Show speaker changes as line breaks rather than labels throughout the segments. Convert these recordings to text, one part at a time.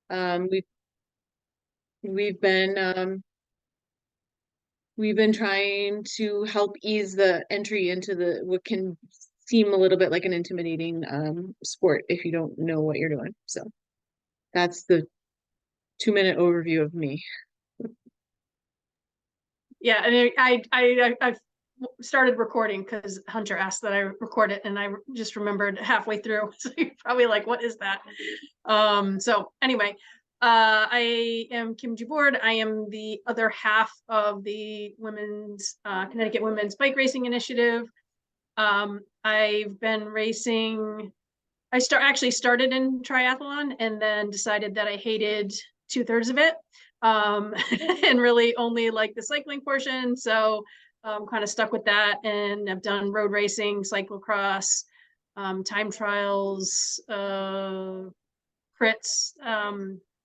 Um, we've we've been we've been trying to help ease the entry into the what can seem a little bit like an intimidating sport if you don't know what you're doing. So that's the 2-minute overview of me.
Yeah, and I've started recording because Hunter asked that I record it, and I just remembered halfway through. So you're probably like, "What is that?" So anyway, I am Kim DuBord. I am the other half of the women's Connecticut Women's Bike Racing Initiative. I've been racing. Actually started in triathlon and then decided that I hated 2/3 of it, and really only like the cycling portion. So kind of stuck with that, and I've done road racing, cyclocross, time trials, crits,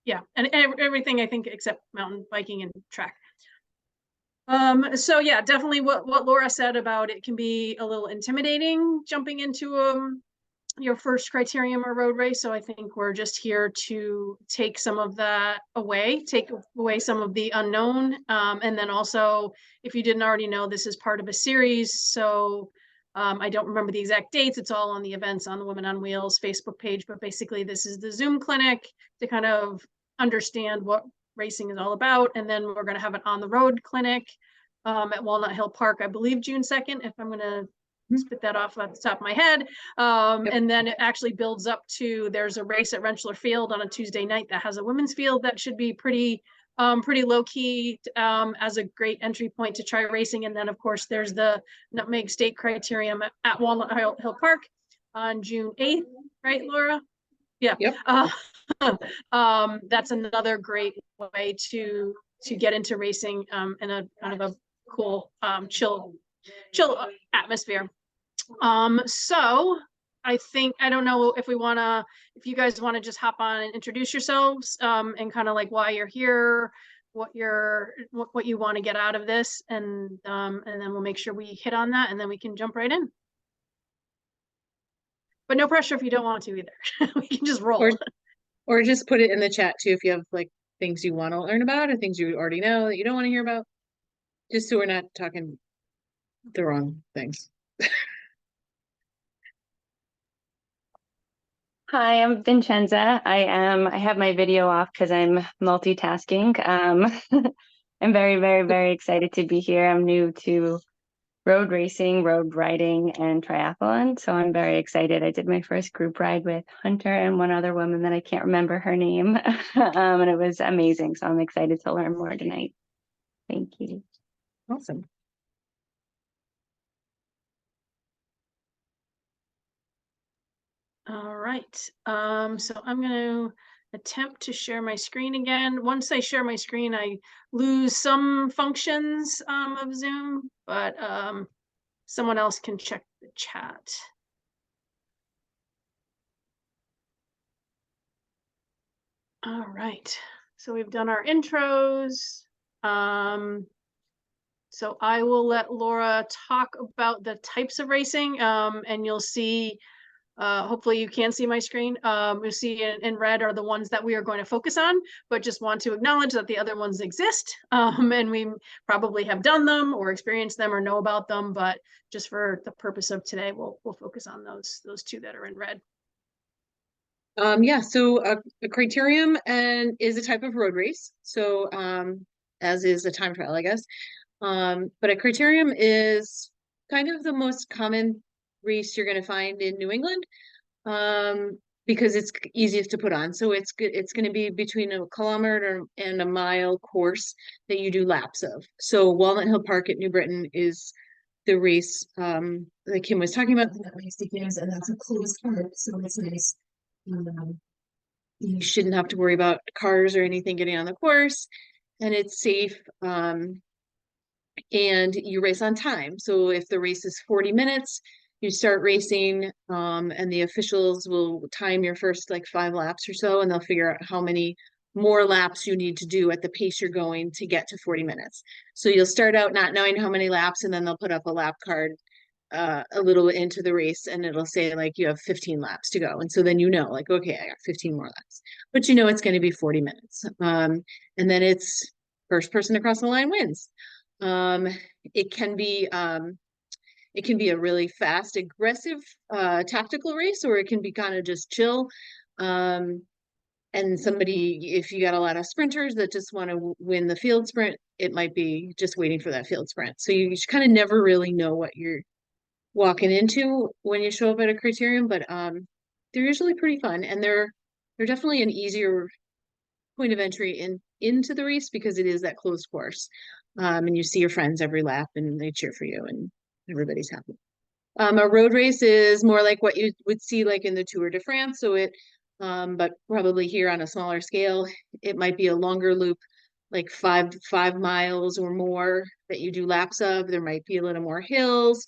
yeah, and everything I think except mountain biking and track. So yeah, definitely what Laura said about it can be a little intimidating jumping into your first criterium or road race. So I think we're just here to take some of that away, take away some of the unknown. And then also, if you didn't already know, this is part of a series. So I don't remember the exact dates. It's all on the events on the Women on Wheels Facebook page. But basically, this is the Zoom clinic to kind of understand what racing is all about. And then we're going to have an on the road clinic at Walnut Hill Park, I believe June 2nd, if I'm going to spit that off at the top of my head.
Yep.
And then it actually builds up to, there's a race at Rentschler Field on a Tuesday night that has a women's field that should be pretty low key, as a great entry point to try racing. And then of course there's the Nutmeg State Criterium at Walnut Hill Park on June 8th, right, Laura? Yeah.
Yep.
That's another great way to get into racing in a kind of a cool, chill atmosphere. So I think, I don't know if you guys want to just hop on and introduce yourselves, and kind of like why you're here, what you want to get out of this, and then we'll make sure we hit on that, and then we can jump right in. But no pressure if you don't want to either. We can just roll.
Or just put it in the chat too if you have like things you want to learn about or things you already know that you don't want to hear about. Just so we're not talking the wrong things.
Hi, I'm Vincenza. I have my video off because I'm multitasking. I'm very, very, very excited to be here. I'm new to road racing, road riding, and triathlon, so I'm very excited. I did my first group ride with Hunter and one other woman that I can't remember her name, and it was amazing. So I'm excited to learn more tonight. Thank you.
Awesome.
All right. So I'm going to attempt to share my screen again. Once I share my screen, I lose some functions of Zoom, but someone else can check the chat. All right. So we've done our intros. So I will let Laura talk about the types of racing, and you'll see, hopefully you can see my screen. You'll see in red are the ones that we are going to focus on, but just want to acknowledge that the other ones exist, and we probably have done them or experienced them or know about them, but just for the purpose of today, we'll focus on those two that are in red.
Yeah, so a criterium is a type of road race. So as is a time trial, I guess. But a criterium is kind of the most common race you're going to find in New England, because it's easiest to put on. So it's going to be between a kilometer and a mile course that you do laps of. So Walnut Hill Park at New Britain is the race that Kim was talking about, and that's a closed park, so it's nice. You shouldn't have to worry about cars or anything getting on the course, and it's safe. And you race on time. So if the race is 40 minutes, you start racing, and the officials will time your first like 5 laps or so, and they'll figure out how many more laps you need to do at the pace you're going to get to 40 minutes. So you'll start out not knowing how many laps, and then they'll put up a lap card a little into the race, and it'll say like you have 15 laps to go. And so then you know, like, okay, I got 15 more laps. But you know it's going to be 40 minutes. And then it's first person across the line wins. Um, it can be a really fast, aggressive, tactical race, or it can be kind of just chill. And somebody, if you got a lot of sprinters that just want to win the field sprint, it might be just waiting for that field sprint. So you kind of never really know what you're walking into when you show up at a criterium, but they're usually pretty fun, and they're definitely an easier point of entry into the race because it is that closed course. And you see your friends every lap and they cheer for you and everybody's happy. A road race is more like what you would see like in the Tour de France. So but probably here on a smaller scale, it might be a longer loop, like 5 miles or more that you do laps of. There might be a little more hills.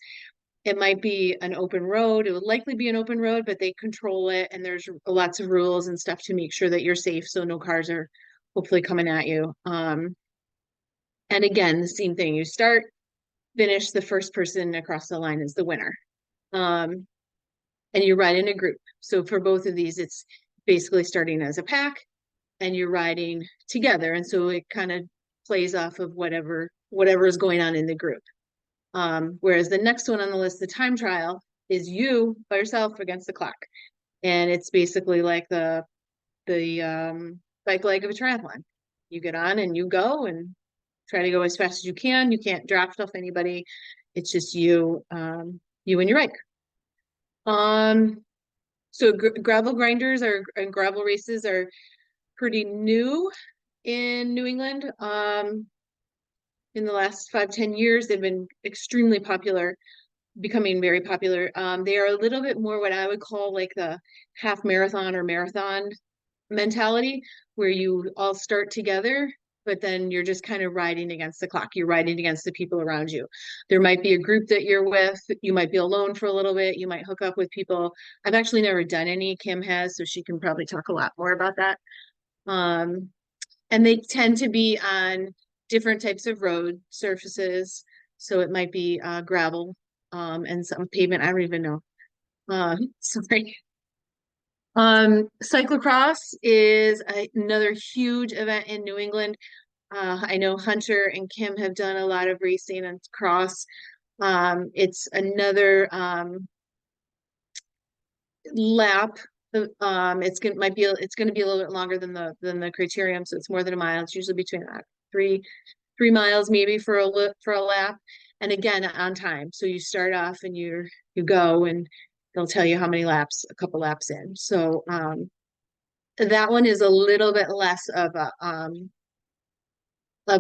It might be an open road. It would likely be an open road, but they control it, and there's lots of rules and stuff to make sure that you're safe, so no cars are hopefully coming at you. And again, the same thing. You start, finish, the first person across the line is the winner. And you ride in a group. So for both of these, it's basically starting as a pack and you're riding together. And so it kind of plays off of whatever is going on in the group. Whereas the next one on the list, the time trial, is you by yourself against the clock. And it's basically like the bike leg of a triathlon. You get on and you go and try to go as fast as you can. You can't draft off anybody. It's just you and your bike. So gravel grinders and gravel races are pretty new in New England. In the last 5-10 years, they've been extremely popular, becoming very popular. They are a little bit more what I would call like the half marathon or marathon mentality, where you all start together, but then you're just kind of riding against the clock. You're riding against the people around you. There might be a group that you're with. You might be alone for a little bit. You might hook up with people. I've actually never done any. Kim has, so she can probably talk a lot more about that. And they tend to be on different types of road surfaces. So it might be gravel and some pavement. I don't even know. Sorry. Cyclocross is another huge event in New England. I know Hunter and Kim have done a lot of racing and cross. It's another lap. It's gonna be a little bit longer than the criterium, so it's more than a mile. It's usually between 3 miles maybe for a lap, and again on time. So you start off and you go, and they'll tell you how many laps, a couple laps in. So that one is a little bit less of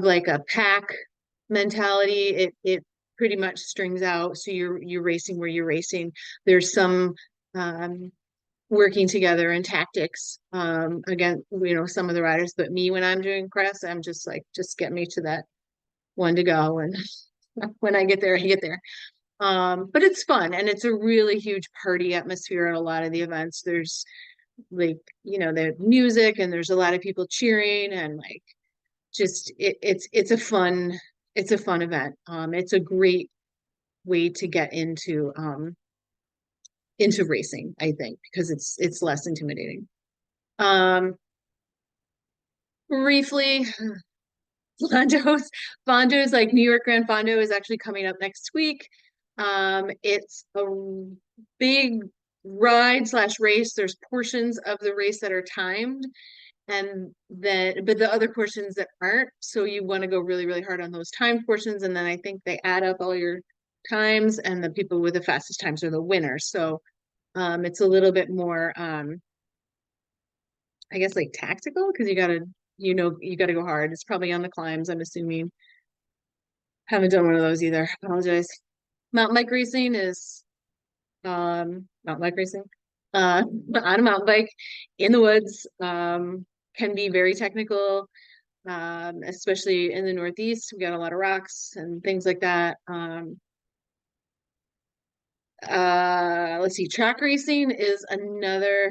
like a pack mentality. It pretty much strings out. So you're racing where you're racing. There's some working together and tactics. Again, some of the riders, but me, when I'm doing cross, I'm just like, just get me to that one to go. And when I get there, I get there. But it's fun, and it's a really huge party atmosphere at a lot of the events. There's like, the music, and there's a lot of people cheering, and like, just it's a fun event. It's a great way to get into racing, I think, because it's less intimidating. Briefly, Fondo's like New York Grand Fondo is actually coming up next week. It's a big ride / race. There's portions of the race that are timed, but the other portions that aren't. So you want to go really, really hard on those timed portions, and then I think they add up all your times, and the people with the fastest times are the winners. So it's a little bit more I guess like tactical, because you gotta go hard. It's probably on the climbs, I'm assuming. Haven't done one of those either. Apologize. Mountain bike racing is mountain bike racing on a mountain bike in the woods, can be very technical, especially in the Northeast. We got a lot of rocks and things like that. Let's see, track racing is another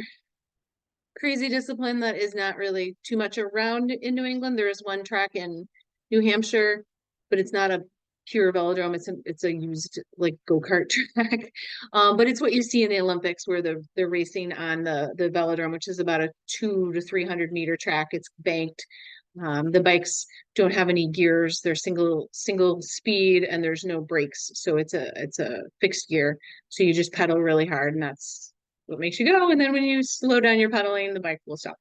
crazy discipline that is not really too much around in New England. There is one track in New Hampshire, but it's not a pure velodrome. It's a used like go-kart track. But it's what you see in the Olympics where they're racing on the velodrome, which is about a 200 to 300 meter track. It's banked. The bikes don't have any gears. They're single speed and there's no brakes. So it's a fixed gear. So you just pedal really hard and that's what makes you go. And then when you slow down your pedaling, the bike will stop.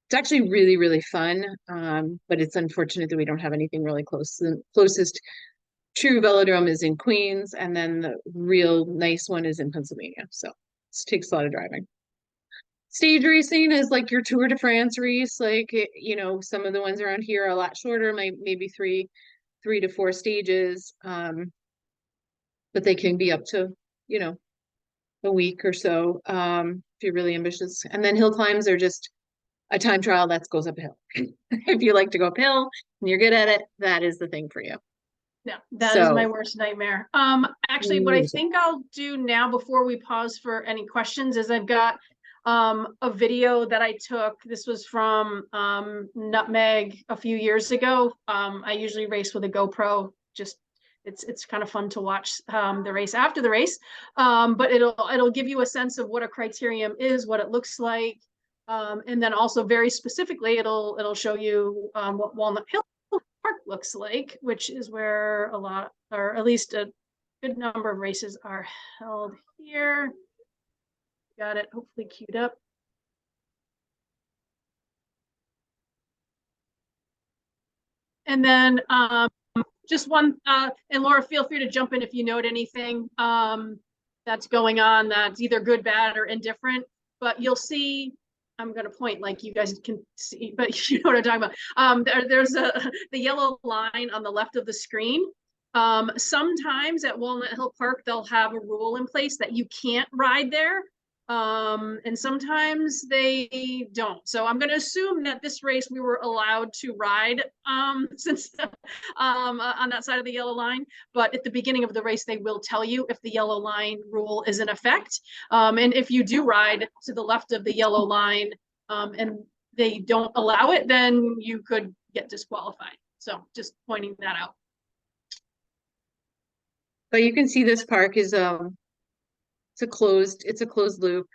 It's actually really, really fun. But it's unfortunate that we don't have anything really close. The closest true velodrome is in Queens, and then the real nice one is in Pennsylvania. So it takes a lot of driving. Stage racing is like your Tour de France race. Like, some of the ones around here are a lot shorter, maybe three to four stages. But they can be up to, a week or so, if you're really ambitious. And then hill climbs are just a time trial that goes up a hill. If you like to go uphill and you're good at it, that is the thing for you.
Yeah, that is my worst nightmare. Actually, what I think I'll do now before we pause for any questions is I've got a video that I took. This was from Nutmeg a few years ago. I usually race with a GoPro. Just it's kind of fun to watch the race after the race. But it'll give you a sense of what a criterium is, what it looks like. And then also very specifically, it'll show you what Walnut Hill Park looks like, which is where a lot, or at least a good number of races are held here. Got it hopefully queued up. And then just one, and Laura, feel free to jump in if you note anything that's going on that's either good, bad, or indifferent. But you'll see, I'm going to point like you guys can see, but you know what I'm talking about. There's the yellow line on the left of the screen. Sometimes at Walnut Hill Park, they'll have a rule in place that you can't ride there. And sometimes they don't. So I'm going to assume that this race we were allowed to ride since on that side of the yellow line. But at the beginning of the race, they will tell you if the yellow line rule is in effect. And if you do ride to the left of the yellow line and they don't allow it, then you could get disqualified. So just pointing that out.
But you can see this park is it's a closed loop.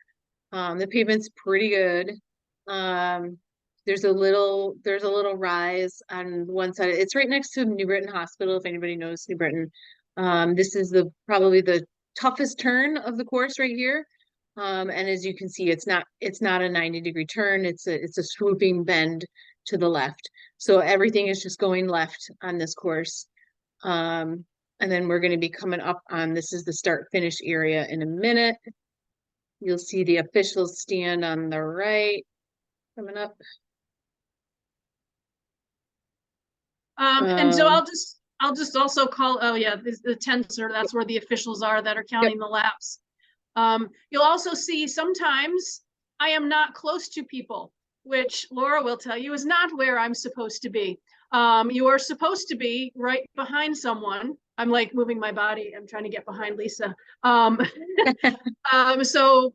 The pavement's pretty good. There's a little rise on one side. It's right next to New Britain Hospital, if anybody knows New Britain. This is probably the toughest turn of the course right here. And as you can see, it's not a 90-degree turn. It's a swooping bend to the left. So everything is just going left on this course. And then we're going to be coming up on, this is the start finish area in a minute. You'll see the officials stand on the right coming up.
And so I'll just also call, oh yeah, the tensor, that's where the officials are that are counting the laps. You'll also see sometimes I am not close to people, which Laura will tell you is not where I'm supposed to be. You are supposed to be right behind someone. I'm like moving my body. I'm trying to get behind Lisa. So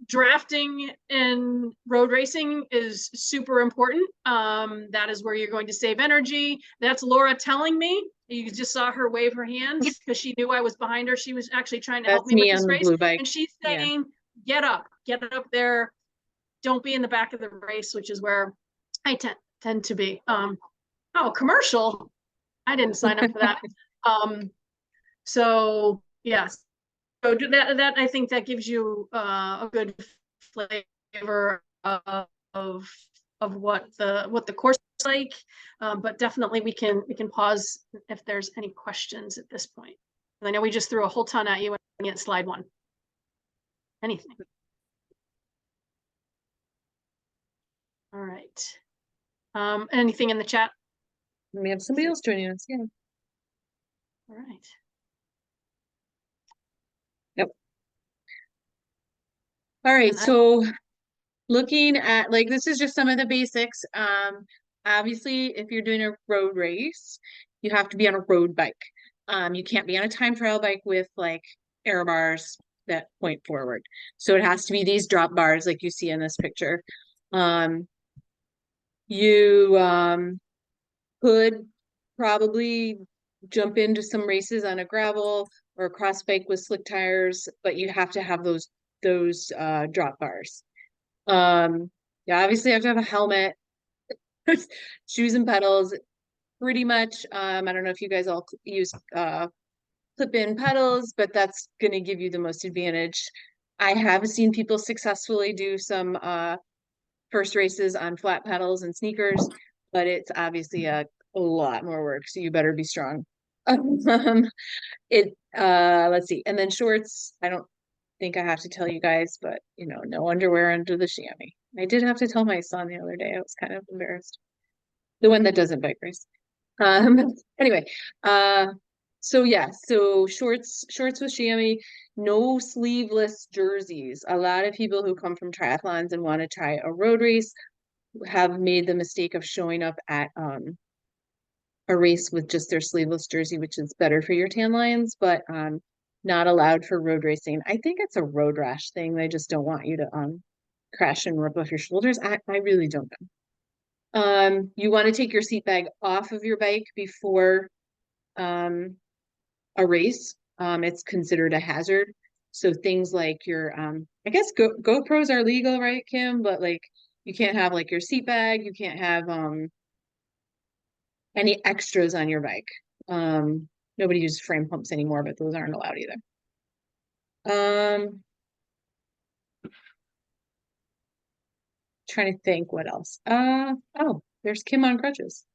drafting in road racing is super important. That is where you're going to save energy. That's Laura telling me. You just saw her wave her hands because she knew I was behind her. She was actually trying to help me with this race.
Blue bike.
And she's saying, get up there. Don't be in the back of the race, which is where I tend to be. Oh, commercial. I didn't sign up for that. So yes. So that I think that gives you a good flavor of what the course is like. But definitely we can pause if there's any questions at this point. I know we just threw a whole ton at you and get slide one. Anything. All right. Anything in the chat?
We have somebody else joining us. Yeah.
All right.
Yep. All right. So looking at this is just some of the basics. Obviously, if you're doing a road race, you have to be on a road bike. You can't be on a time trial bike with air bars that point forward. So it has to be these drop bars like you see in this picture. You could probably jump into some races on a gravel or a cross bike with slick tires, but you have to have those drop bars. Yeah, obviously you have to have a helmet, shoes and pedals, pretty much. I don't know if you guys all use clip-in pedals, but that's going to give you the most advantage. I have seen people successfully do some first races on flat pedals and sneakers, but it's obviously a lot more work, so you better be strong. Let's see, and then shorts, I don't think I have to tell you guys, but you know, no underwear under the chamois. I did have to tell my son the other day. I was kind of embarrassed. The one that doesn't bike race. Anyway, so yeah, so shorts with chamois, no sleeveless jerseys. A lot of people who come from triathlons and want to try a road race have made the mistake of showing up at a race with just their sleeveless jersey, which is better for your tan lines, but not allowed for road racing. I think it's a road rash thing. They just don't want you to crash and rip off your shoulders. I really don't know. You want to take your seat bag off of your bike before a race. It's considered a hazard. So things like your I guess GoPros are legal, right, Kim? But like you can't have like your seat bag, you can't have any extras on your bike. Nobody uses frame pumps anymore, but those aren't allowed either. Trying to think what else. Oh, there's Kim on crutches.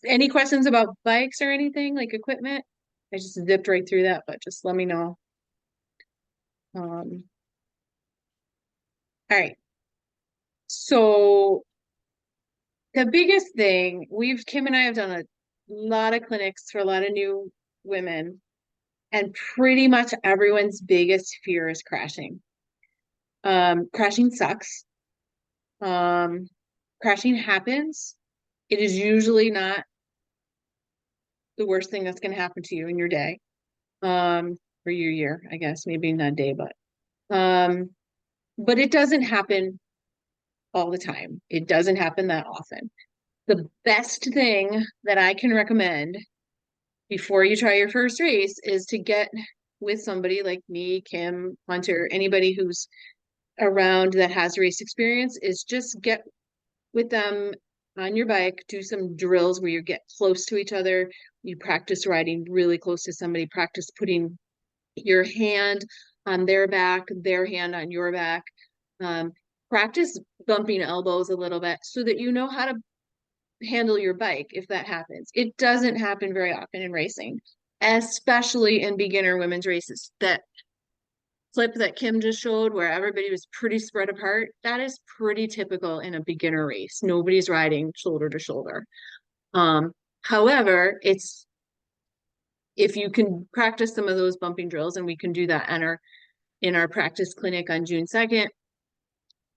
Any questions about bikes or anything like equipment? I just zipped right through that, but just let me know. All right. So the biggest thing, Kim and I have done a lot of clinics for a lot of new women, and pretty much everyone's biggest fear is crashing. Crashing sucks. Crashing happens. It is usually not the worst thing that's going to happen to you in your day, or your year, I guess, maybe not day, but it doesn't happen all the time. It doesn't happen that often. The best thing that I can recommend before you try your first race is to get with somebody like me, Kim, Hunter, anybody who's around that has race experience, is just get with them on your bike, do some drills where you get close to each other. You practice riding really close to somebody, practice putting your hand on their back, their hand on your back. Practice bumping elbows a little bit so that you know how to handle your bike if that happens. It doesn't happen very often in racing, especially in beginner women's races. That clip that Kim just showed where everybody was pretty spread apart, that is pretty typical in a beginner race. Nobody's riding shoulder to shoulder. However, if you can practice some of those bumping drills, and we can do that in our practice clinic on June 2nd,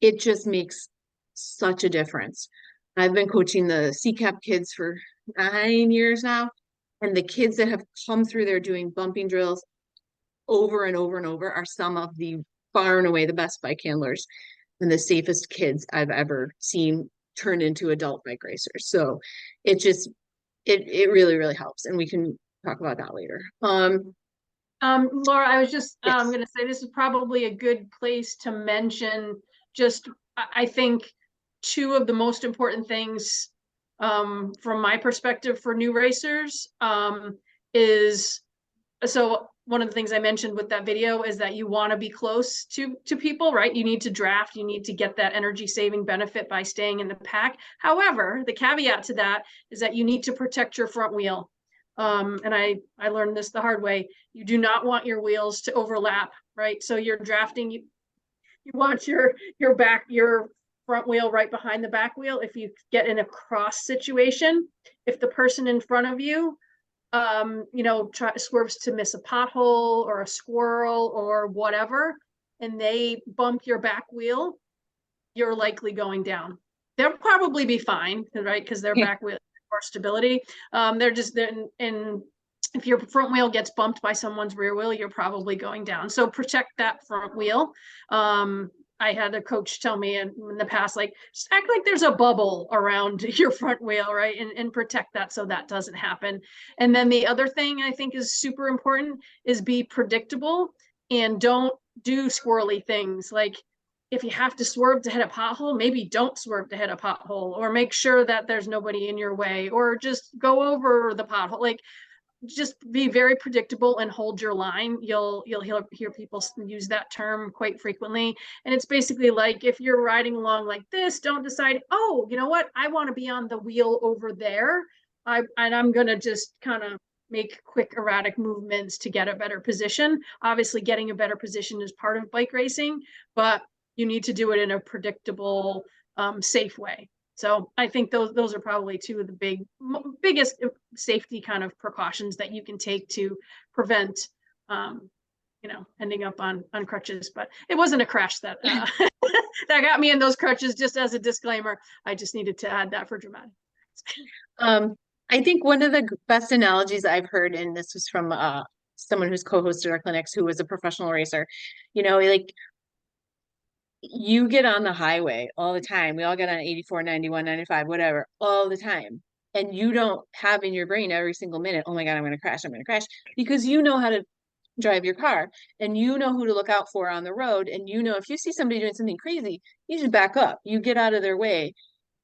it just makes such a difference. I've been coaching the CCAP kids for 9 years now, and the kids that have come through there doing bumping drills over and over and over are some of the far and away the best bike handlers and the safest kids I've ever seen turn into adult bike racers. So it just, it really, really helps. And we can talk about that later.
Laura, I was just
Yes.
going to say this is probably a good place to mention just, I think, two of the most important things from my perspective for new racers is, so one of the things I mentioned with that video is that you want to be close to people, right? You need to draft, you need to get that energy saving benefit by staying in the pack. However, the caveat to that is that you need to protect your front wheel. And I learned this the hard way. You do not want your wheels to overlap, right? So you're drafting, you want your front wheel right behind the back wheel. If you get in a cross situation, if the person in front of you swerves to miss a pothole or a squirrel or whatever, and they bump your back wheel, you're likely going down. They'll probably be fine, right? Because their back wheel more stability. They're just in. If your front wheel gets bumped by someone's rear wheel, you're probably going down. So protect that front wheel. I had a coach tell me in the past, like, just act like there's a bubble around your front wheel, right? And protect that so that doesn't happen. And then the other thing I think is super important is be predictable and don't do squirrely things. Like, if you have to swerve to hit a pothole, maybe don't swerve to hit a pothole, or make sure that there's nobody in your way, or just go over the pothole. Like, just be very predictable and hold your line. You'll hear people use that term quite frequently. And it's basically like, if you're riding along like this, don't decide, oh, you know what, I want to be on the wheel over there. And I'm going to just kind of make quick erratic movements to get a better position. Obviously, getting a better position is part of bike racing, but you need to do it in a predictable, safe way. So I think those are probably two of the biggest safety kind of precautions that you can take to prevent, ending up on crutches. But it wasn't a crash that that got me in those crutches. Just as a disclaimer, I just needed to add that for dramatic.
I think one of the best analogies I've heard, and this was from someone who's co-hosted our clinics, who was a professional racer, like, you get on the highway all the time. We all get on 84, 91, 95, whatever, all the time. And you don't have in your brain every single minute, oh my God, I'm going to crash, because you know how to drive your car, and you know who to look out for on the road. And if you see somebody doing something crazy, you just back up, you get out of their way.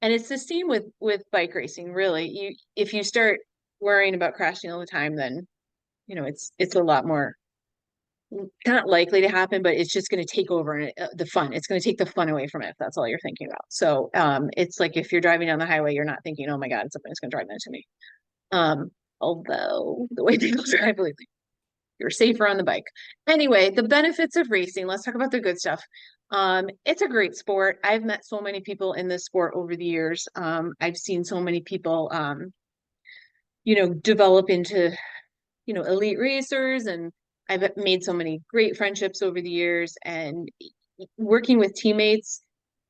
And it's the same with bike racing, really. If you start worrying about crashing all the time, then, it's a lot more, not likely to happen, but it's just going to take over the fun. It's going to take the fun away from it if that's all you're thinking about. So it's like, if you're driving down the highway, you're not thinking, oh my God, somebody's going to drive into me. Although the way people drive lately, you're safer on the bike. Anyway, the benefits of racing. Let's talk about the good stuff. It's a great sport. I've met so many people in this sport over the years. I've seen so many people, develop into, elite racers, and I've made so many great friendships over the years. And working with teammates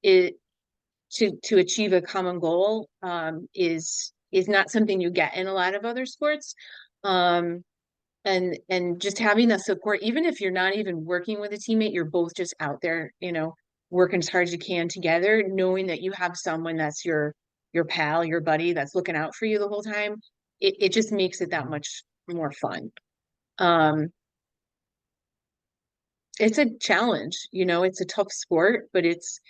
to achieve a common goal is not something you get in a lot of other sports. And just having that support, even if you're not even working with a teammate, you're both just out there, working as hard as you can together, knowing that you have someone that's your pal, your buddy, that's looking out for you the whole time. It just makes it that much more fun. It's a challenge, it's a tough sport, but it's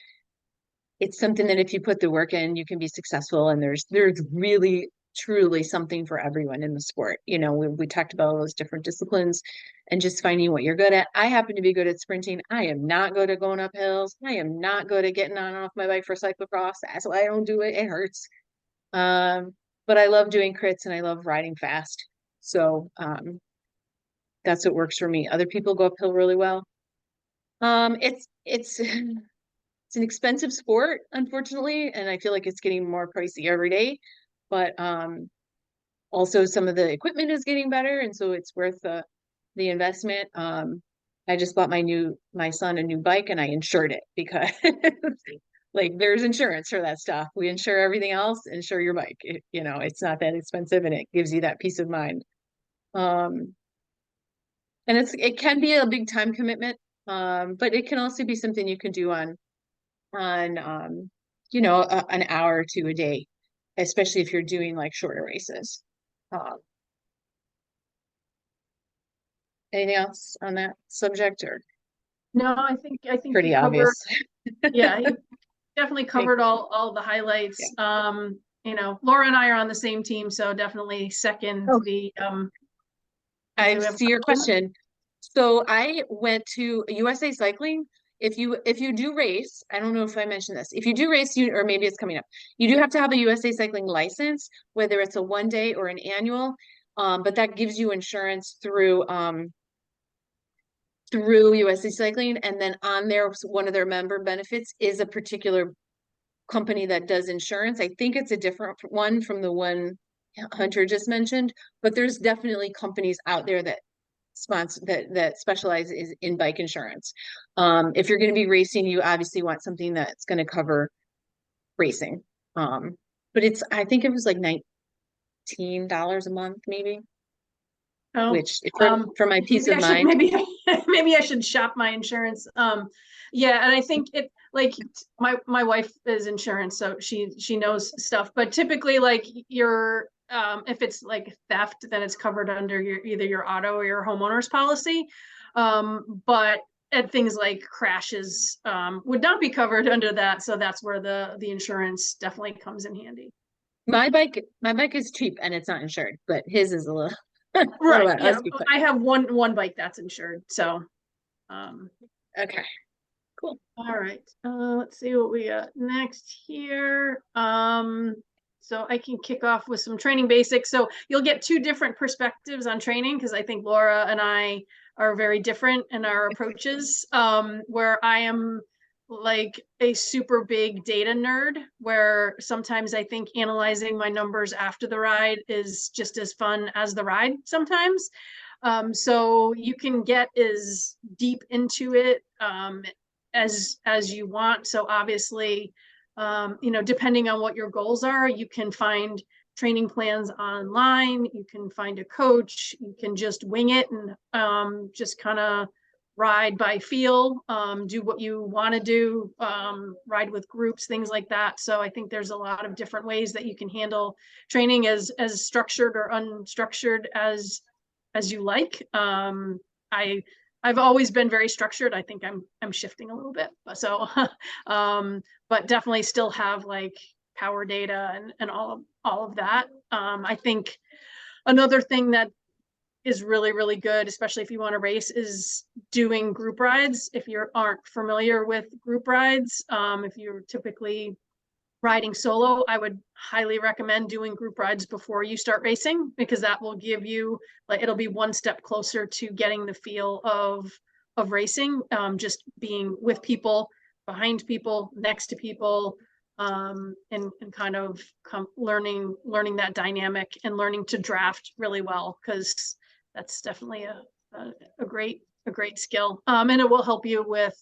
something that if you put the work in, you can be successful. And there's really truly something for everyone in the sport. We talked about all those different disciplines and just finding what you're good at. I happen to be good at sprinting. I am not good at going up hills. I am not good at getting on and off my bike for cyclocross. That's why I don't do it. It hurts. But I love doing crits, and I love riding fast. So that's what works for me. Other people go uphill really well. It's an expensive sport, unfortunately, and I feel like it's getting more pricey every day. But also some of the equipment is getting better, and so it's worth the investment. I just bought my son a new bike, and I insured it because like, there's insurance for that stuff. We insure everything else, insure your bike. It's not that expensive, and it gives you that peace of mind. And it can be a big time commitment, but it can also be something you can do on an hour or two a day, especially if you're doing like shorter races. Anything else on that subject, or
No, I think
pretty
you covered,
obvious?
yeah, you definitely covered all the highlights.
Yeah.
Laura and I are on the same team, so definitely second the
I see your question. So I went to USA Cycling. If you do race, I don't know if I mentioned this. If you do race, or maybe it's coming up, you do have to have a USA Cycling license, whether it's a 1 day or an annual. But that gives you insurance through USA Cycling, and then on there, one of their member benefits is a particular company that does insurance. I think it's a different one from the one Hunter just mentioned, but there's definitely companies out there that sponsor that specialize in bike insurance. If you're going to be racing, you obviously want something that's going to cover racing. But I think it was like $19 a month, maybe.
Oh,
which for my peace
maybe
of
I should,
mind.
maybe I should shop my insurance. Yeah, and I think it like my wife is insurance, so she knows stuff. But typically, like your if it's like theft, then it's covered under your either your auto or your homeowner's policy. But and things like crashes would not be covered under that, so that's where the insurance definitely comes in handy.
My bike is cheap and it's not insured, but his is a little.
Right.
Let's
Yeah,
be clear.
I have one bike that's insured, so
Okay, cool.
all right. Let's see what we got next here. So I can kick off with some training basics. So you'll get two different perspectives on training because I think Laura and I are very different in our approaches. Where I am like a super big data nerd, where sometimes I think analyzing my numbers after the ride is just as fun as the ride sometimes. So you can get as deep into it as you want. So obviously, depending on what your goals are, you can find training plans online, you can find a coach, you can just wing it and just kind of ride by feel, do what you want to do, ride with groups, things like that. So I think there's a lot of different ways that you can handle training as structured or unstructured as you like. I've always been very structured. I think I'm shifting a little bit, so but definitely still have like power data and all of that. I think another thing that is really good, especially if you want to race, is doing group rides. If you aren't familiar with group rides, if you're typically riding solo, I would highly recommend doing group rides before you start racing, because that will give you like, it'll be one step closer to getting the feel of racing, just being with people, behind people, next to people, and kind of learning that dynamic and learning to draft really well, because that's definitely a great skill, and it will help you with,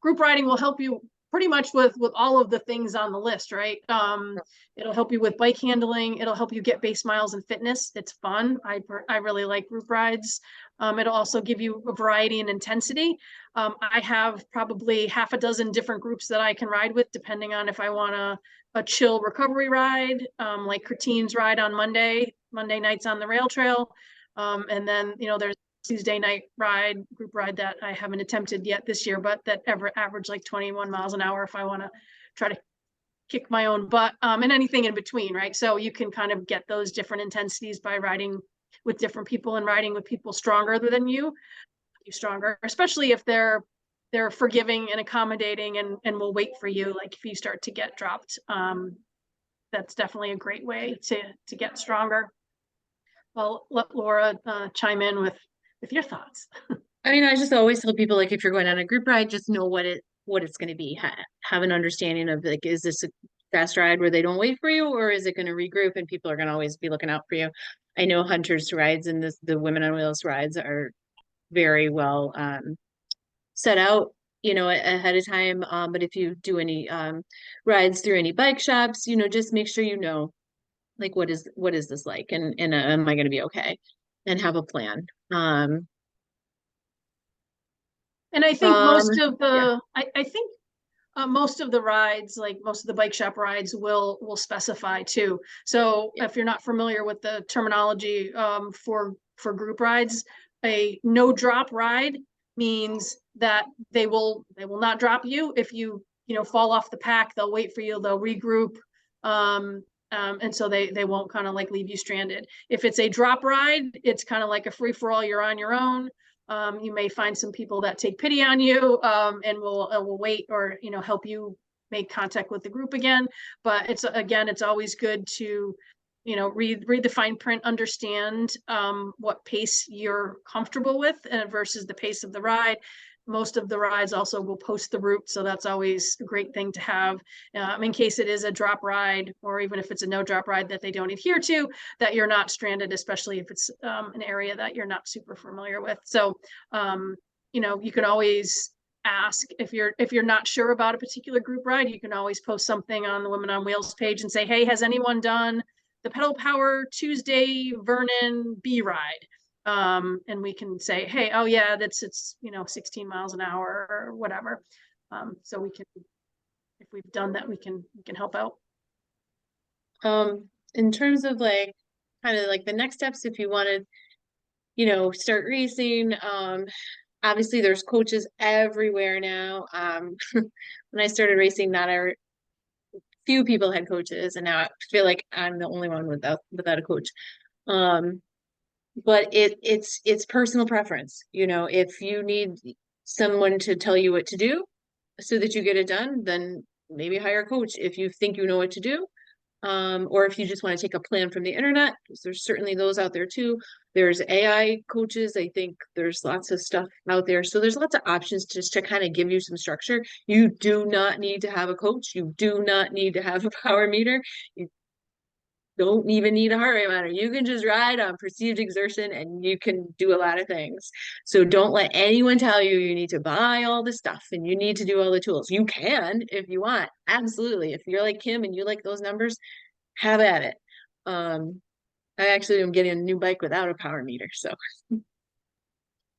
group riding will help you pretty much with all of the things on the list, right? It'll help you with bike handling. It'll help you get base miles and fitness. It's fun. I really like group rides. It'll also give you a variety and intensity. I have probably half a dozen different groups that I can ride with, depending on if I want a chill recovery ride, like Cretin's ride on Monday nights on the rail trail. And then, there's Tuesday night group ride that I haven't attempted yet this year, but that average like 21 miles an hour if I want to try to kick my own butt, and anything in between, right? So you can kind of get those different intensities by riding with different people and riding with people stronger than you stronger, especially if they're forgiving and accommodating and will wait for you. Like if you start to get dropped, that's definitely a great way to get stronger. Well, let Laura chime in with your thoughts.
I mean, I just always tell people, like, if you're going on a group ride, just know what it's going to be. Have an understanding of, like, is this a fast ride where they don't wait for you, or is it going to regroup and people are going to always be looking out for you? I know Hunter's rides and the Women on Wheels rides are very well set out, ahead of time. But if you do any rides through any bike shops, just make sure like, what is this like, and am I going to be okay, and have a plan.
And I think most of
Yeah.
I think most of the rides, like most of the bike shop rides, will specify too. So
Yeah.
if you're not familiar with the terminology for group rides, a no drop ride means that they will not drop you if you fall off the pack. They'll wait for you. They'll regroup. And so they won't kind of like leave you stranded. If it's a drop ride, it's kind of like a free for all. You're on your own. You may find some people that take pity on you, and will wait or help you make contact with the group again. But it's always good to read the fine print, understand what pace you're comfortable with versus the pace of the ride. Most of the rides also will post the route, so that's always a great thing to have in case it is a drop ride, or even if it's a no drop ride that they don't adhere to, that you're not stranded, especially if it's an area that you're not super familiar with. So you can always ask if you're not sure about a particular group ride. You can always post something on the Women on Wheels page and say, hey, has anyone done the Pedal Power Tuesday Vernon B ride? and we can say, hey, oh yeah, it's 16 miles an hour or whatever. So we can, if we've done that, we can help out.
In terms of like kind of like the next steps, if you want to, start racing, obviously there's coaches everywhere now. When I started racing, not a few people had coaches, and now I feel like I'm the only one without a coach. But it's personal preference. If you need someone to tell you what to do so that you get it done, then maybe hire a coach if you think you know what to do. Or if you just want to take a plan from the internet, because there's certainly those out there too. There's AI coaches. I think there's lots of stuff out there. So there's lots of options just to kind of give you some structure. You do not need to have a coach. You do not need to have a power meter. You don't even need a heart rate monitor. You can just ride on perceived exertion and you can do a lot of things. So don't let anyone tell you you need to buy all the stuff and you need to do all the tools. You can if you want. Absolutely. If you're like Kim and you like those numbers, have at it. I actually am getting a new bike without a power meter. So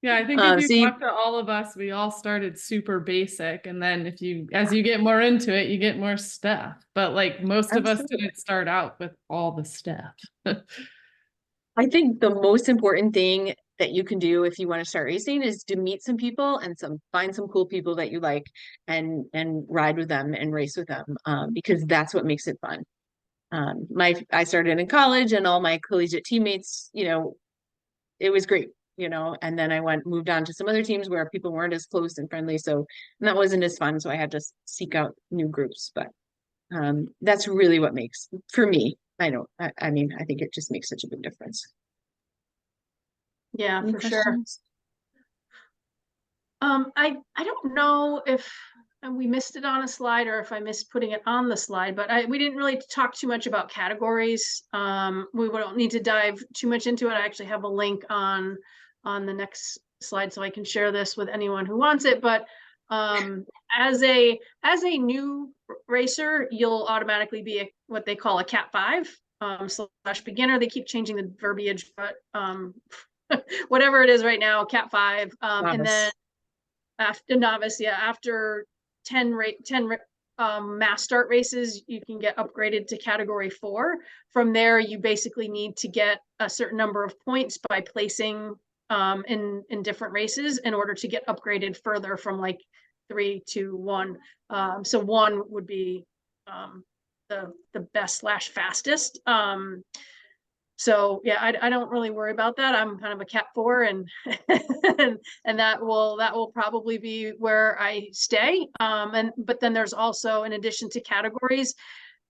yeah, I think if you
so
talk to all of us, we all started super basic. And then as you get more into it, you get more stuff. But like most of us didn't start out with all the stuff.
I think the most important thing that you can do if you want to start racing is to meet some people and find some cool people that you like and ride with them and race with them, because that's what makes it fun. I started in college and all my collegiate teammates, it was great, and then I moved on to some other teams where people weren't as close and friendly. So and that wasn't as fun. So I had to seek out new groups, but that's really what makes, for me, I mean, I think it just makes such a big difference.
Yeah,
Any
for sure.
questions?
I don't know if we missed it on a slide or if I missed putting it on the slide, but we didn't really talk too much about categories. We don't need to dive too much into it. I actually have a link on the next slide so I can share this with anyone who wants it. But as a new racer, you'll automatically be what they call a Cat 5 / beginner. They keep changing the verbiage, but whatever it is right now, Cat 5, and then after novice, after 10 mass start races, you can get upgraded to category 4. From there, you basically need to get a certain number of points by placing in different races in order to get upgraded further from like 3 to 1. So 1 would be the best / fastest. So yeah, I don't really worry about that. I'm kind of a Cat 4 and and that will probably be where I stay. But then there's also, in addition to categories,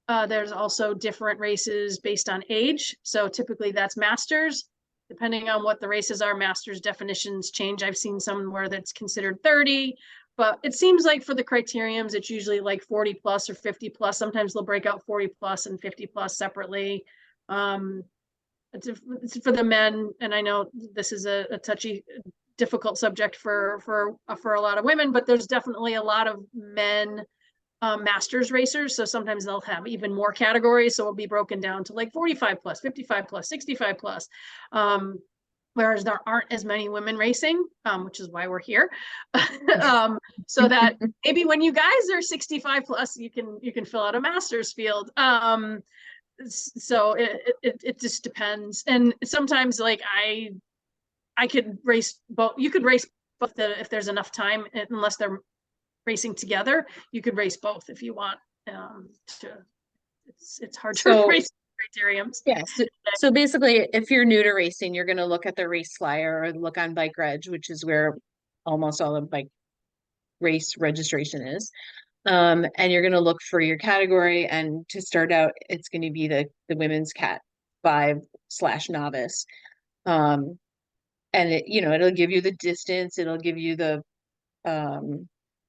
there's also different races based on age. So typically that's masters. Depending on what the races are, masters definitions change. I've seen some where that's considered 30, but it seems like for the criteriums, it's usually like 40 plus or 50 plus. Sometimes they'll break out 40 plus and 50 plus separately. It's for the men, and I know this is a touchy, difficult subject for a lot of women, but there's definitely a lot of men masters racers. So sometimes they'll have even more categories. So it'll be broken down to like 45 plus, 55 plus, 65 plus. Whereas there aren't as many women racing, which is why we're here. So that maybe when you guys are 65 plus, you can fill out a master's field. So it just depends. And sometimes like I could race both. You could race both if there's enough time, unless they're racing together. You could race both if you want. It's hard to race criteriums.
Yes. So basically, if you're new to racing, you're going to look at the race flyer or look on Bike Reg, which is where almost all of bike race registration is. And you're going to look for your category, and to start out, it's going to be the women's Cat 5 / novice. And it'll give you the distance, it'll give you the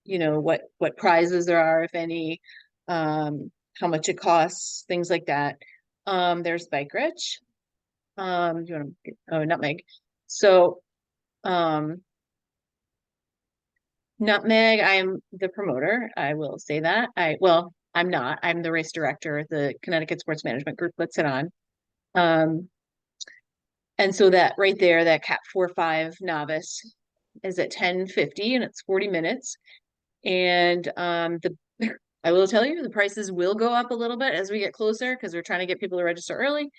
what prizes there are, if any, how much it costs, things like that. There's Bike Reg. Nutmeg. So Nutmeg, I'm the promoter. I will say that. I'm not. I'm the race director. The Connecticut Sports Management Group puts it on. And so that right there, that Cat 4-5 novice is at 10:50 and it's 40 minutes. And the I will tell you the prices will go up a little bit as we get closer because we're trying to get people to register early.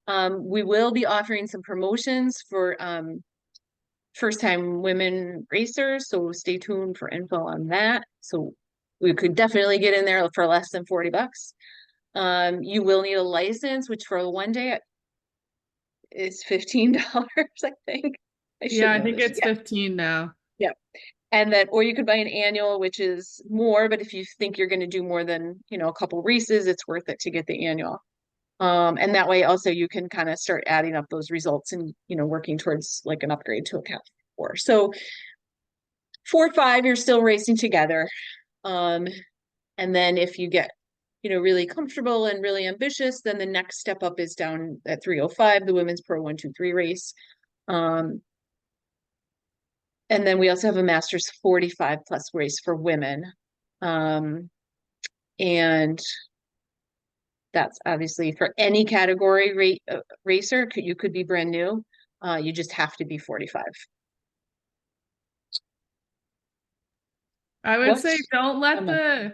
We will be offering some promotions for first-time women racers, so stay tuned for info on that. So we could definitely get in there for less than $40. You will need a license, which for a 1 day is $15, I think. I should
Yeah, I
know
think
this.
it's
Yeah.
15 now.
And then, or you could buy an annual, which is more, but if you think you're going to do more than, a couple races, it's worth it to get the annual. And that way also you can kind of start adding up those results and, working towards like an upgrade to a Cat 4. So 4-5, you're still racing together. And then if you get, really comfortable and really ambitious, then the next step up is down at 305, the women's Pro 1-2-3 race. And then we also have a Masters 45 plus race for women. And that's obviously for any category racer. You could be brand new. You just have to be 45.
I would say
What's-
don't let
I'm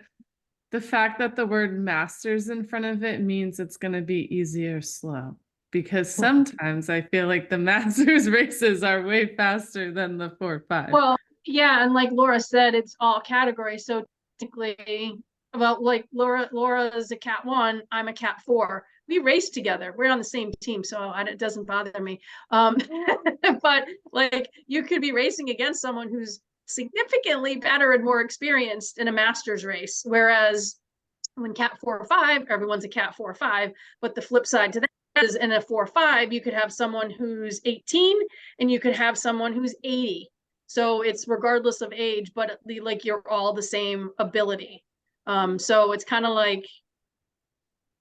the fact that the word masters in front of it means it's going to be easy or slow. Because sometimes I feel like the masters races are way faster than the 4-5.
Well, yeah, and like Laura said, it's all categories. So technically, well, like Laura is a Cat 1, I'm a Cat 4. We race together. We're on the same team, so it doesn't bother me. But like you could be racing against someone who's significantly better and more experienced in a masters race, whereas when Cat 4 or 5, everyone's a Cat 4 or 5. But the flip side to that is in a 4-5, you could have someone who's 18 and you could have someone who's 80. So it's regardless of age, but like you're all the same ability. So it's kind of like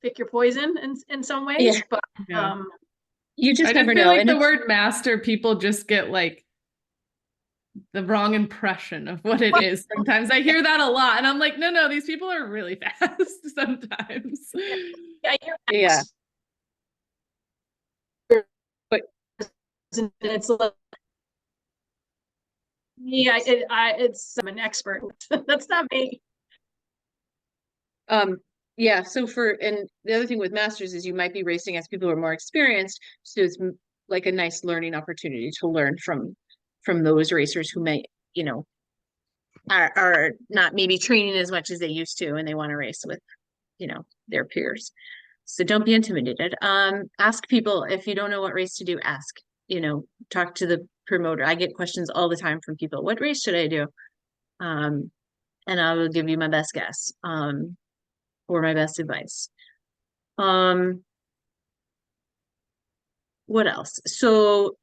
pick your poison in some ways.
Yeah.
But
Yeah.
You just
I
never
feel
know.
like
And
the word master, people just get like the wrong impression of what it is. Sometimes I hear that a lot and I'm like, no, these people are really fast sometimes.
yeah. But
it's like, yeah, I'm an expert. That's not me.
yeah, so and the other thing with masters is you might be racing as people who are more experienced, so it's like a nice learning opportunity to learn from those racers who may, are not maybe training as much as they used to and they want to race with, their peers. So don't be intimidated. Ask people if you don't know what race to do, ask, talk to the promoter. I get questions all the time from people. What race should I do? And I will give you my best guess. Or my best advice. What else? So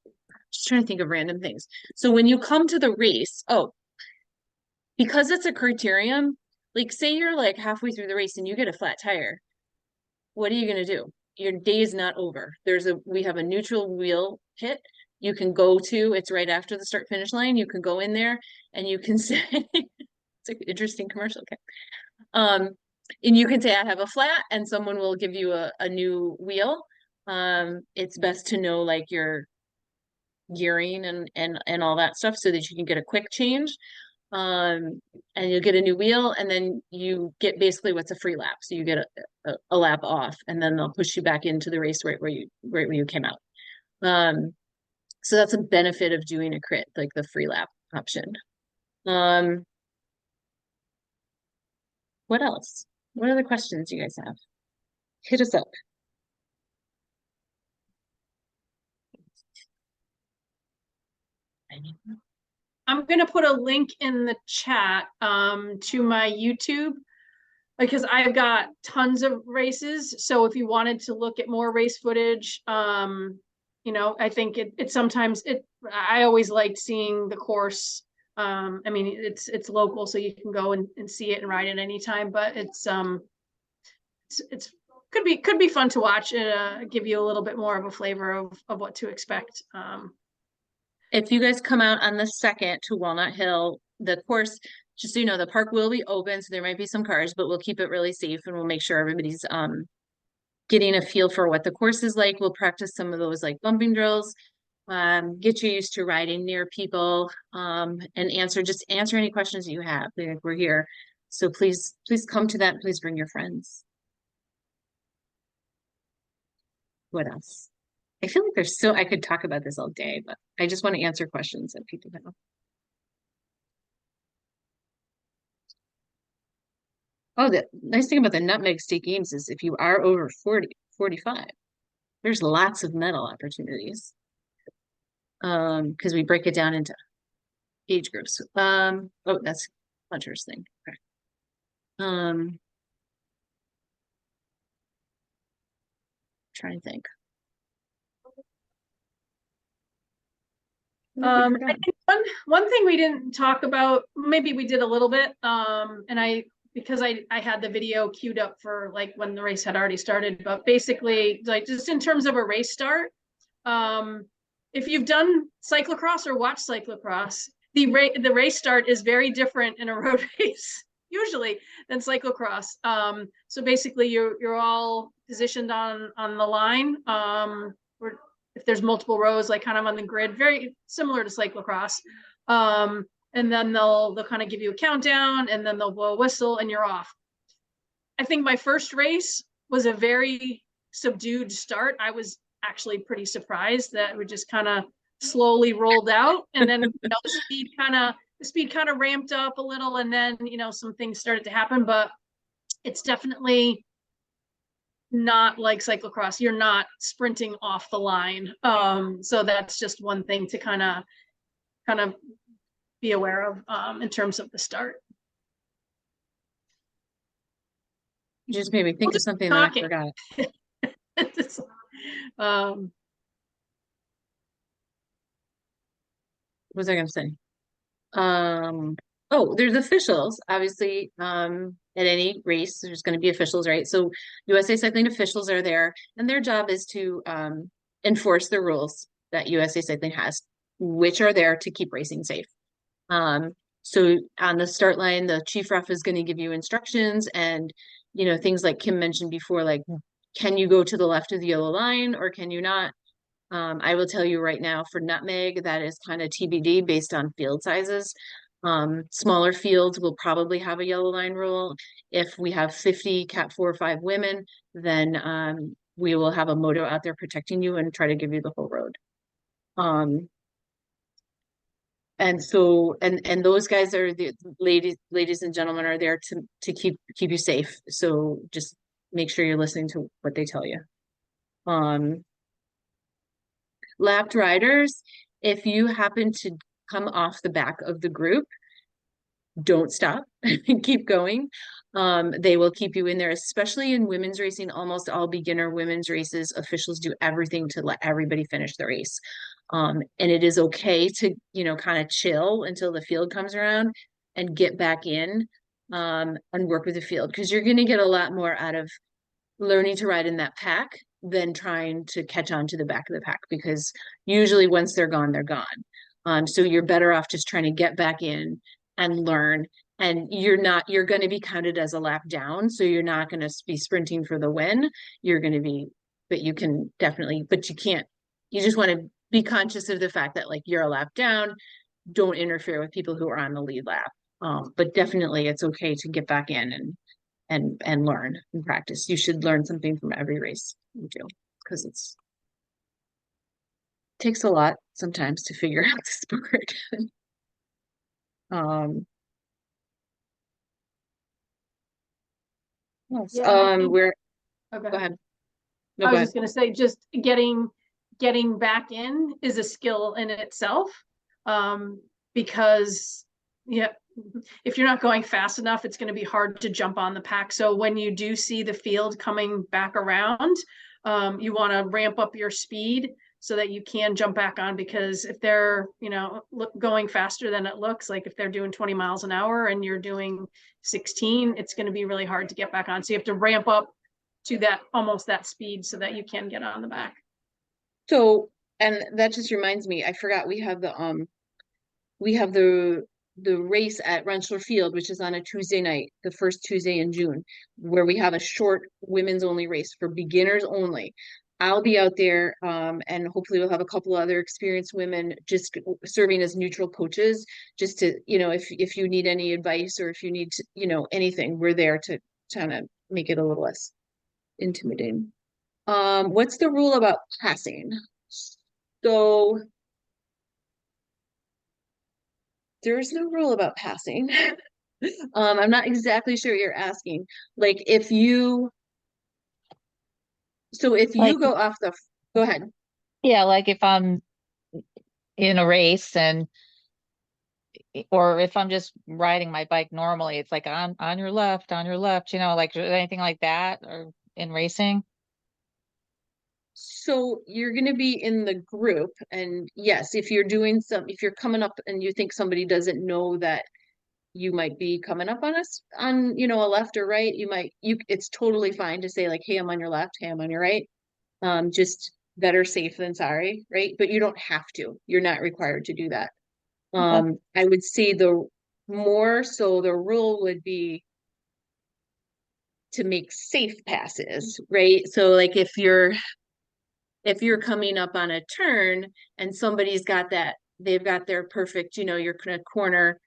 just trying to think of random things. So when you come to the race, because it's a criterium, like say you're like halfway through the race and you get a flat tire, what are you gonna do? Your day is not over. We have a neutral wheel pit. You can go to, it's right after the start finish line. You can go in there and you can say, it's an interesting commercial. Okay. And you can say I have a flat and someone will give you a new wheel. It's best to know like your gearing and all that stuff so that you can get a quick change. And you'll get a new wheel and then you get basically what's a free lap. So you get a lap off and then they'll push you back into the race right where you came out. So that's a benefit of doing a crit, like the free lap option. What else? What other questions do you guys have? Hit us up.
I'm gonna put a link in the chat to my YouTube because I've got tons of races. So if you wanted to look at more race footage, I think it sometimes I always liked seeing the course. I mean it's local, so you can go and see it and ride it anytime, but it's could be fun to watch and give you a little bit more of a flavor of what to expect.
If you guys come out on the 2nd to Walnut Hill, the course, just so you know, the park will be open, so there might be some cars, but we'll keep it really safe and we'll make sure everybody's getting a feel for what the course is like. We'll practice some of those like bumping drills. get you used to riding near people, and just answer any questions that you have. We're here. So please come to that. Please bring your friends. What else? I feel like I could talk about this all day, but I just want to answer questions that people have. Oh, the nice thing about the Nutmeg State Games is if you are over 40, 45, there's lots of medal opportunities. Because we break it down into age groups. Oh, that's Hunter's thing. Okay. Trying to think.
I think one thing we didn't talk about, maybe we did a little bit, and because I had the video queued up for like when the race had already started, but basically like just in terms of a race start, if you've done cyclocross or watched cyclocross, the race start is very different in a road race usually than cyclocross. So basically you're all positioned on the line. If there's multiple rows, like kind of on the grid, very similar to cyclocross. And then they'll kind of give you a countdown, and then they'll blow a whistle and you're off. I think my first race was a very subdued start. I was actually pretty surprised that we just kind of slowly rolled out, and then the speed kind of ramped up a little, and then some things started to happen. But it's definitely not like cyclocross. You're not sprinting off the line. So that's just one thing to kind of be aware of in terms of the start.
You just made me think of something that I forgot. What was I going to say? Oh, there's officials, obviously, at any race, there's going to be officials, right? So USA Cycling officials are there, and their job is to enforce the rules that USA Cycling has, which are there to keep racing safe. So on the start line, the chief ref is going to give you instructions and, things like Kim mentioned before, like, can you go to the left of the yellow line or can you not? I will tell you right now for Nutmeg, that is kind of TBD based on field sizes. Smaller fields will probably have a yellow line rule. If we have 50 Cat 4 or 5 women, then we will have a moto out there protecting you and try to give you the whole road. And so, and those guys are the ladies and gentlemen are there to keep you safe. So just make sure you're listening to what they tell you. Lapped riders, if you happen to come off the back of the group, don't stop. Keep going. They will keep you in there, especially in women's racing. Almost all beginner women's races, officials do everything to let everybody finish the race. And it is okay to, kind of chill until the field comes around and get back in and work with the field, because you're going to get a lot more out of learning to ride in that pack than trying to catch on to the back of the pack, because usually once they're gone, they're gone. So you're better off just trying to get back in and learn. And you're going to be counted as a lap down. So you're not going to be sprinting for the win. You're going to be, but you can definitely, but you can't, you just want to be conscious of the fact that like you're a lap down. Don't interfere with people who are on the lead lap. But definitely it's okay to get back in and learn and practice. You should learn something from every race you do, because it takes a lot sometimes to figure out the sport. We're
okay.
Go ahead. No,
I
go
was
ahead.
just going to say, just getting back in is a skill in itself, because if you're not going fast enough, it's going to be hard to jump on the pack. So when you do see the field coming back around, you want to ramp up your speed so that you can jump back on, because if they're, going faster than it looks, like if they're doing 20 miles an hour and you're doing 16, it's going to be really hard to get back on. So you have to ramp up to almost that speed so that you can get on the back.
So, and that just reminds me, I forgot we have the race at Rensselaer Field, which is on a Tuesday night, the first Tuesday in June, where we have a short women's only race for beginners only. I'll be out there, and hopefully we'll have a couple other experienced women just serving as neutral coaches, just to, if you need any advice or if you need to, anything, we're there to kind of make it a little less intimidating. What's the rule about passing? So there's no rule about passing. I'm not exactly sure what you're asking. Like if you
Like,
go off go ahead.
yeah, like if I'm in a race or if I'm just riding my bike normally, it's like on your left, like anything like that or in racing.
So you're going to be in the group, and yes, if you're coming up and you think somebody doesn't know that you might be coming up on us on, a left or right, it's totally fine to say like, hey, I'm on your left, hey, I'm on your right. Just better safe than sorry, right? But you don't have to. You're not required to do that.
Okay.
I would say the rule would be to make safe passes, right? So like if you're coming up on a turn and somebody's got they've got their perfect, you're gonna corner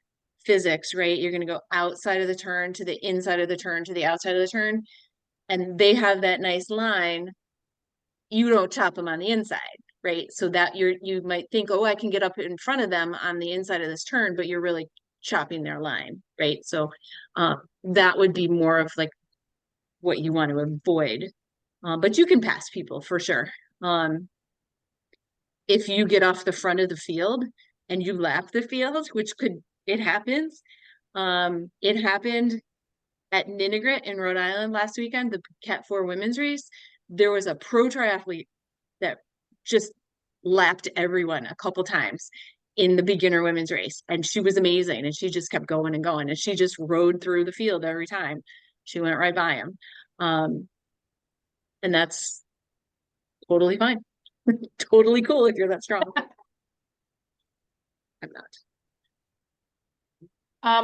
physics, right? You're gonna go outside of the turn to the inside of the turn to the outside of the turn, and they have that nice line, you don't chop them on the inside, right? So that you might think, oh, I can get up in front of them on the inside of this turn, but you're really chopping their line, right? So that would be more of like what you want to avoid. But you can pass people for sure. If you get off the front of the field and you lap the field, it happens. It happened at Ninigret in Rhode Island last weekend, the Cat 4 women's race. There was a pro triathlete that just lapped everyone a couple times in the beginner women's race. And she was amazing. And she just kept going and going. And she just rode through the field every time. She went right by him. And that's totally fine. Totally cool if you're that strong. I'm not.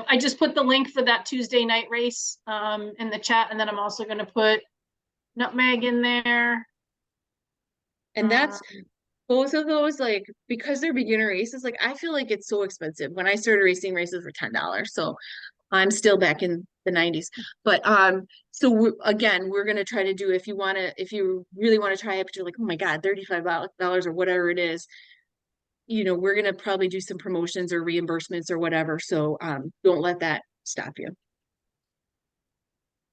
I just put the link for that Tuesday night race in the chat, and then I'm also going to put Nutmeg in there.
And that's both of those, like, because they're beginner races, like I feel like it's so expensive. When I started racing races for $10, so I'm still back in the 90s. But so again, we're gonna try to do, if you really want to try it, but you're like, oh my God, $35 or whatever it is, we're gonna probably do some promotions or reimbursements or whatever. So don't let that stop you.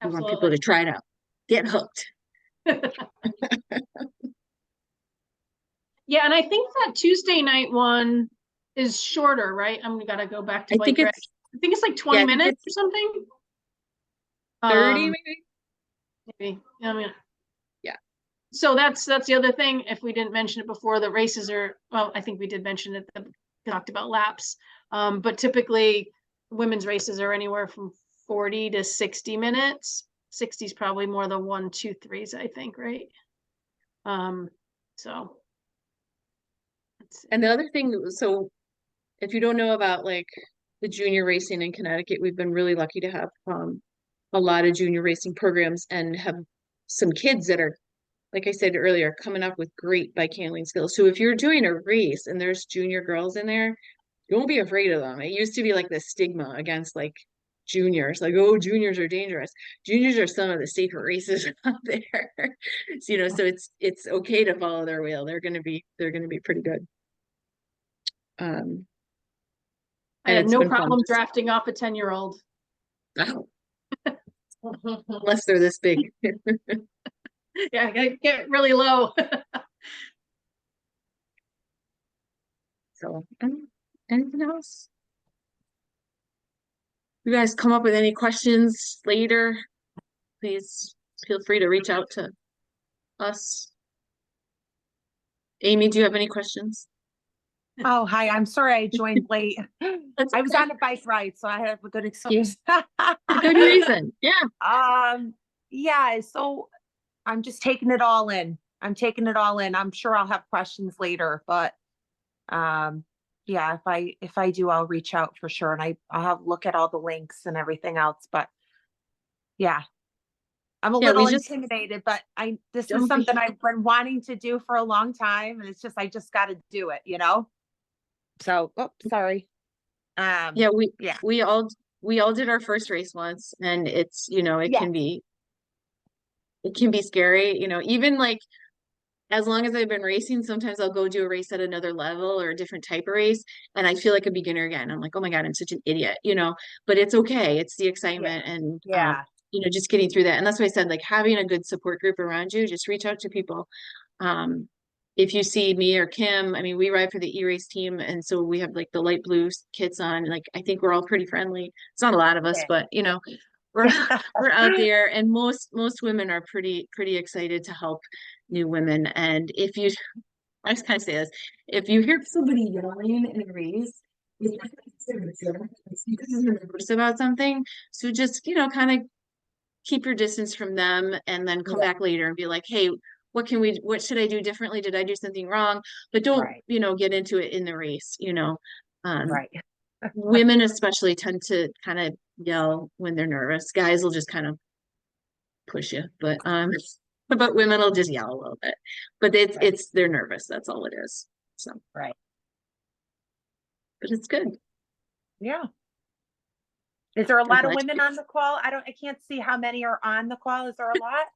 We want people to try it out, get hooked.
Yeah, and I think that Tuesday night one is shorter, right? I'm gonna go back to
I think
it's like 20 minutes or something.
30 maybe.
Maybe. I mean,
yeah.
So that's the other thing. If we didn't mention it before, the races are, well, I think we did mention it. We talked about laps, but typically women's races are anywhere from 40 to 60 minutes. 60 is probably more the 1, 2, 3s, I think, right? So.
And the other thing, so if you don't know about like the junior racing in Connecticut, we've been really lucky to have a lot of junior racing programs and have some kids that are, like I said earlier, coming up with great bike handling skills. So if you're doing a race and there's junior girls in there, don't be afraid of them. It used to be like the stigma against like juniors, like, oh, juniors are dangerous. Juniors are some of the safer races out there. So, so it's okay to follow their wheel. They're gonna be pretty good.
I have no problem drafting off a 10-year-old.
Oh. Unless they're this big.
Yeah, get really low.
So, anything else? You guys come up with any questions later, please feel free to reach out to us. Amy, do you have any questions?
Oh, hi. I'm sorry I joined late. I was on a bike ride, so I have a good excuse.
Good reason. Yeah.
Yeah, so I'm just taking it all in. I'm sure I'll have questions later, but yeah, if I do, I'll reach out for sure. And I'll have look at all the links and everything else. But yeah. I'm a
Yeah, we
little
just-
intimidated, but this
Don't
is
be.
something I've been wanting to do for a long time, and it's just, I just got to do it, you know? So, oh, sorry.
Yeah,
yeah.
we all did our first race once, and it's, you know, it
Yeah.
can be scary, you know, even like as long as I've been racing, sometimes I'll go do a race at another level or a different type of race, and I feel like a beginner again. I'm like, oh my God, I'm such an idiot, you know, but it's okay. It's the excitement and,
Yeah.
you know, just getting through that. And that's why I said, like, having a good support group around you, just reach out to people. If you see me or Kim, I mean, we ride for the e-race team, and so we have like the light blue kits on. Like, I think we're all pretty friendly. It's not a lot of us,
Yeah.
but you know, we're we're out there, and most women are pretty excited to help new women. And if you, I just kind of say this, if you hear somebody yelling in a race, it's because they're nervous about something. So just, you know, kind of keep your distance from them, and then come back later and be like, hey, what should I do differently? Did I do something wrong? But don't,
Right.
you know, get into it in the race, you know.
Right.
Women especially tend to kind of yell when they're nervous. Guys will just kind of push you, but women will just yell a little bit. But they're nervous. That's all it is. So
Right.
but it's good.
Yeah. Is there a lot of
glad
women on the call? I can't see how many are on the call. Is there a lot?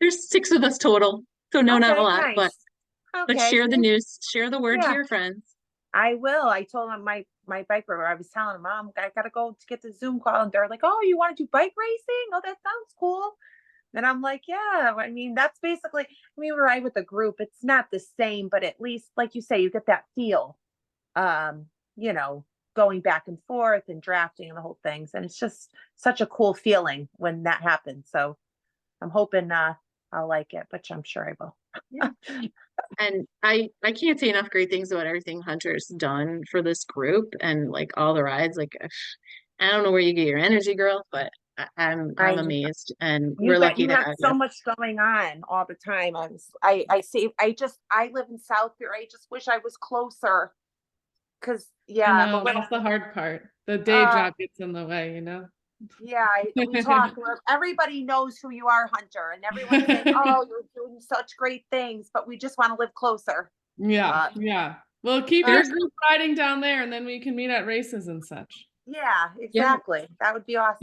There's 6 of us total, so no, not a
Okay,
lot, but
Okay.
share the news, share the word to
Yeah.
your friends.
I will. I told them my bike rider, I was telling them, Mom, I gotta go to get the Zoom call. And they're like, oh, you want to do bike racing? Oh, that sounds cool. And I'm like, yeah, I mean, that's basically, we ride with a group. It's not the same, but at least, like you say, you get that feel, you know, going back and forth and drafting and the whole things. And it's just such a cool feeling when that happens. So I'm hoping I'll like it, which I'm sure I will.
Yeah. And I can't say enough great things about everything Hunter's done for this group, and like all the rides. Like, I don't know where you get your energy, girl, but I'm amazed, and we're lucky
You
to
have
have
so
you.
much going on all the time. I live in Southbury. I just wish I was closer. Cause yeah,
I
I'm a
know,
little,
that's the hard part. The day job gets in the way, you know?
yeah, we talk, everybody knows who you are, Hunter, and everyone's saying, oh, you're doing such great things, but we just want to live closer.
Yeah, yeah. Well, keep your
There's-
group riding down there, and then we can meet at races and such.
Yeah, exactly. That would be awesome.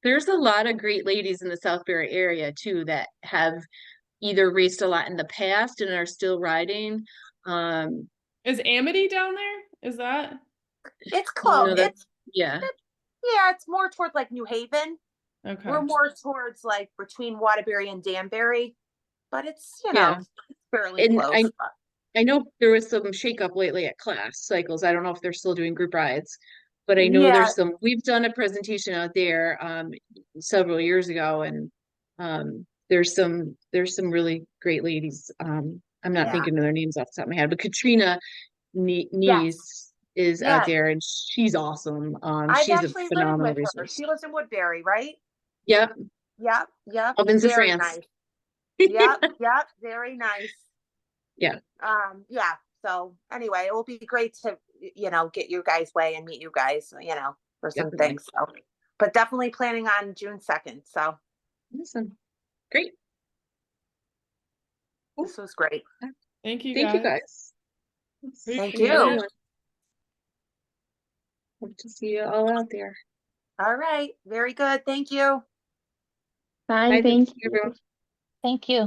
There's a lot of great ladies in the Southbury area too that have either raced a lot in the past and are still riding.
Is Amity down there? Is that?
It's
No,
close.
yeah.
Yeah, it's more towards like New Haven.
Okay.
We're more towards like between Waterbury and Danbury, but it's, you know,
Yeah.
it's fairly
And
close.
I know there was some shakeup lately at Class Cycles. I don't know if they're still doing group rides, but I know
Yeah.
we've done a presentation out there several years ago, and there's some really great ladies. I'm not
Yeah.
thinking of their names off the top of my head, but Katrina Nees
Yes.
is
Yes.
out there, and she's awesome.
I've
She's a
actually lived
phenomenal
with her.
resource.
She lives in Woodbury, right?
Yep.
Yep.
Ovens of
Very
France.
nice. Yep. Very nice.
Yeah.
Yeah. So anyway, it will be great to, you know, get you guys way and meet you guys, you know, for some
Definitely.
things. So, but definitely planning on June 2nd. So
Awesome. Great.
this was great.
Thank you,
Thank you
guys.
guys.
Thank
Appreciate
you.
it.
Hope to see you all out there.
All right. Very good. Thank you.
Bye, thank you.
everyone.
Thank you.